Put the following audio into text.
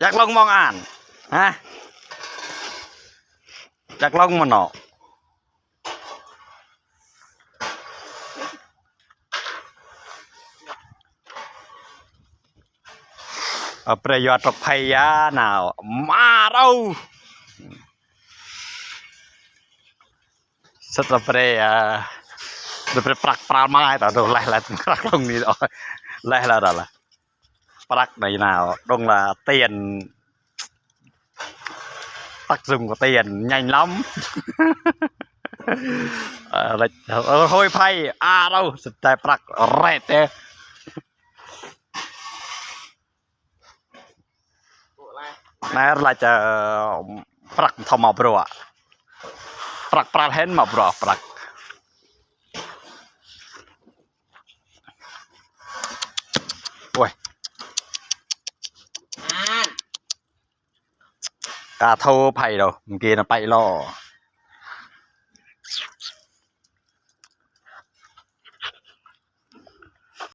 อยากลองมองอ่านฮะอยากลองมันเนาะประโยชน์ต่อภัยยาหนาวมาเราสเปรย์สเปรย์ปรักปราไม้ต่อดูไล่ปรักลงนี้ต่อไล่แล้วล่ะปรักในหนาวตรงlà tiền tác dụng của tiền nhanh lắm thôi phay đâu tại prak rẹt thế này là chờ prak thầm mập rồi prak hết mập rồi prak ui cả thâu phay đâu kia là phay lo